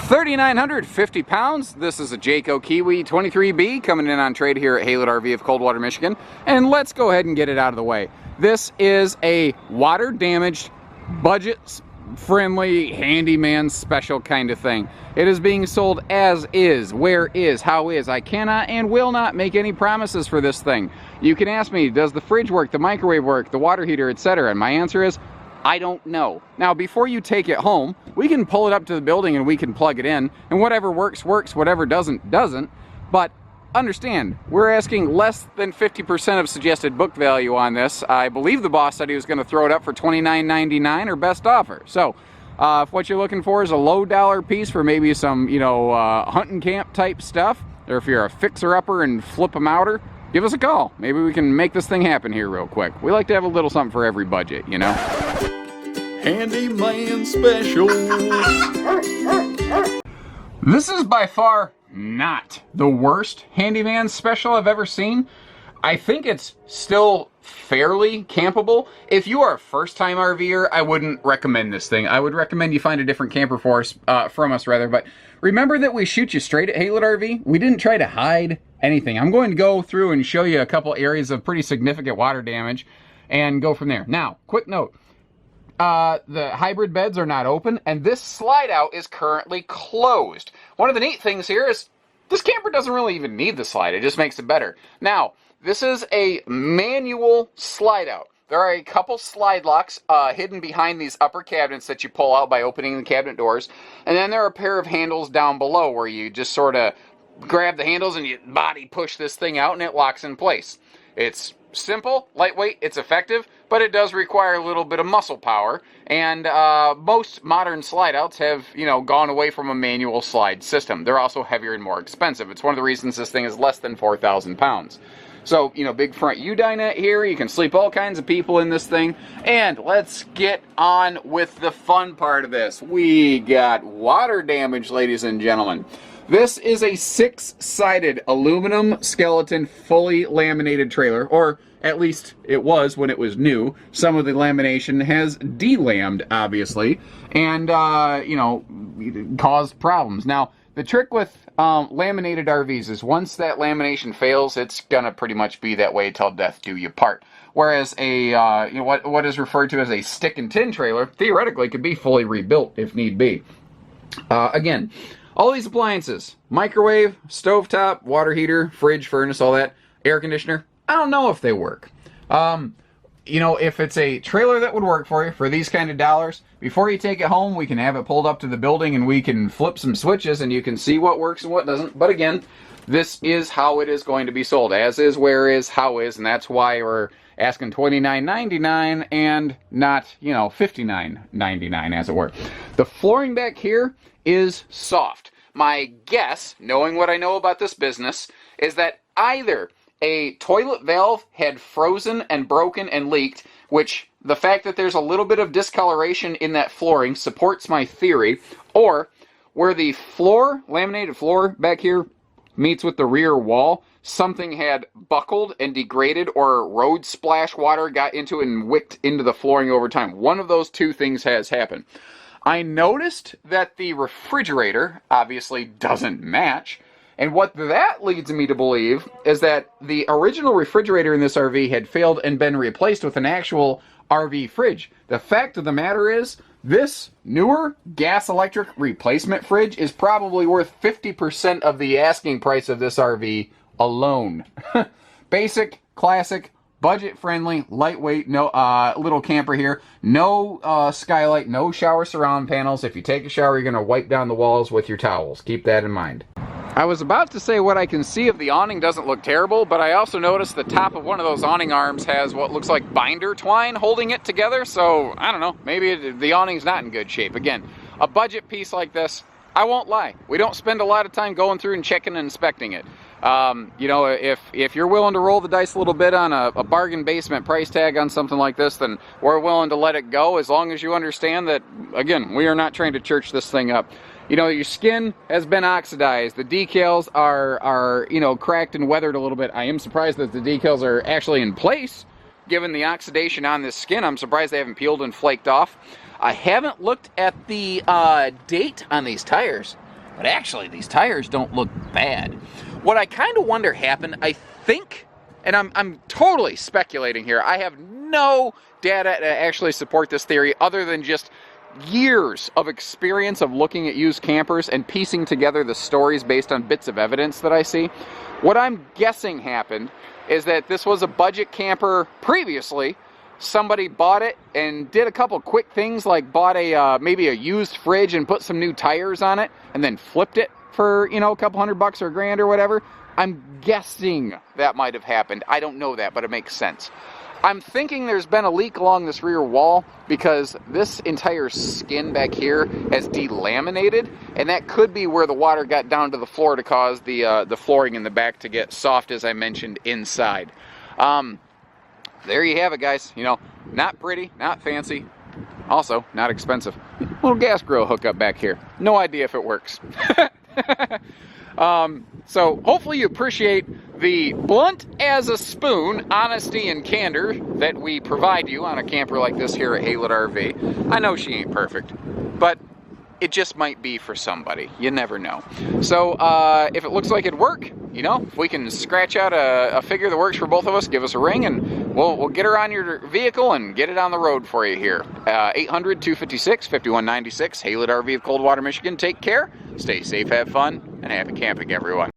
3,950 pounds. This is a Jayco Kiwi 23B coming in on trade here at Haylett RV of Coldwater, Michigan. And let's go ahead and get it out of the way. This is a water-damaged, budget-friendly, handyman special kind of thing. It is being sold as is, where is, how is. I cannot and will not make any promises for this thing. You can ask me, does the fridge work, the microwave work, the water heater, etc.? And my answer is, I don't know. Now, before you take it home, we can pull it up to the building and we can plug it in, and whatever works, works, whatever doesn't, doesn't. But understand, we're asking less than 50% of suggested book value on this. I believe the boss said he was going to throw it up for $29.99 or best offer. So, if what you're looking for is a low dollar piece for maybe some, hunting camp type stuff, or if you're a fixer-upper and flip them outer, give us a call. Maybe we can make this thing happen here real quick. We like to have a little something for every budget, you know? Handyman special. This is by far not the worst handyman special I've ever seen. I think it's still fairly campable. If you are a first-time RVer, I wouldn't recommend this thing. I would recommend you find a different camper from us, rather. But remember that we shoot you straight at Haylett RV. We didn't try to hide anything. I'm going to go through and show you a couple areas of pretty significant water damage and go from there. Now, quick note. The hybrid beds are not open, and this slide out is currently closed. One of the neat things here is this camper doesn't really even need the slide. It just makes it better. Now, this is a manual slide out. There are a couple slide locks hidden behind these upper cabinets that you pull out by opening the cabinet doors. And then there are a pair of handles down below where you just sort of grab the handles and you body push this thing out and it locks in place. It's simple, lightweight, it's effective, but it does require a little bit of muscle power. And most modern slide outs have, gone away from a manual slide system. They're also heavier and more expensive. It's one of the reasons this thing is less than 4,000 pounds. So, big front U-dinette here. You can sleep all kinds of people in this thing. And let's get on with the fun part of this. We got water damage, ladies and gentlemen. This is a 6-sided aluminum skeleton fully laminated trailer, or at least it was when it was new. Some of the lamination has delammed, obviously, and, caused problems. Now, the trick with laminated RVs is once that lamination fails, it's gonna pretty much be that way till death do you part. Whereas a what is referred to as a stick and tin trailer theoretically could be fully rebuilt if need be. Again, all these appliances: microwave, stovetop, water heater, fridge, furnace, all that, air conditioner. I don't know if they work. If it's a trailer that would work for you for these kind of dollars, before you take it home, we can have it pulled up to the building and we can flip some switches and you can see what works and what doesn't. But again, this is how it is going to be sold. As is, where is, how is, and that's why we're asking $29.99 and not, $59.99 as it were. The flooring back here is soft. My guess, knowing what I know about this business, is that either a toilet valve had frozen and broken and leaked, which the fact that there's a little bit of discoloration in that flooring supports my theory, or where the floor, laminated floor back here, meets with the rear wall, something had buckled and degraded, or road splash water got into it and wicked into the flooring over time. One of those two things has happened. I noticed that the refrigerator obviously doesn't match. And what that leads me to believe is that the original refrigerator in this RV had failed and been replaced with an actual RV fridge. The fact of the matter is, this newer gas-electric replacement fridge is probably worth 50% of the asking price of this RV alone. Basic, classic, budget-friendly, lightweight, no little camper here. No skylight, no shower surround panels. If you take a shower, you're going to wipe down the walls with your towels. Keep that in mind. I was about to say what I can see of the awning doesn't look terrible, but I also noticed the top of one of those awning arms has what looks like binder twine holding it together, so I don't know, maybe the awning's not in good shape. Again, a budget piece like this, I won't lie, we don't spend a lot of time going through and checking and inspecting it. If you're willing to roll the dice a little bit on a bargain basement price tag on something like this, then we're willing to let it go, as long as you understand that, again, we are not trying to church this thing up. Your skin has been oxidized. The decals are cracked and weathered a little bit. I am surprised that the decals are actually in place, given the oxidation on this skin. I'm surprised they haven't peeled and flaked off. I haven't looked at the date on these tires. but actually these tires don't look bad. What I kind of wonder happened, I think, and I'm totally speculating here, I have no data to actually support this theory other than just years of experience of looking at used campers and piecing together the stories based on bits of evidence that I see. What I'm guessing happened is that this was a budget camper previously. Somebody bought it and did a couple quick things, like bought a maybe a used fridge and put some new tires on it and then flipped it for, you know, a couple $100 or $1,000 or whatever. I'm guessing that might have happened. I don't know that, but it makes sense. I'm thinking there's been a leak along this rear wall because this entire skin back here has delaminated, and that could be where the water got down to the floor to cause the flooring in the back to get soft, as I mentioned, inside. There you have it, guys. You know, not pretty, not fancy, also not expensive. Little gas grill hookup back here. No idea if it works. So hopefully you appreciate the blunt as a spoon honesty and candor that we provide you on a camper like this here at Haylett RV. I know she ain't perfect, but it just might be for somebody. You never know. So if it looks like it'd work, you know, if we can scratch out a figure that works for both of us, give us a ring and we'll get her on your vehicle and get it on the road for you here. 800-256-5196, Haylett RV of Coldwater, Michigan. Take care, stay safe, have fun, and happy camping, everyone.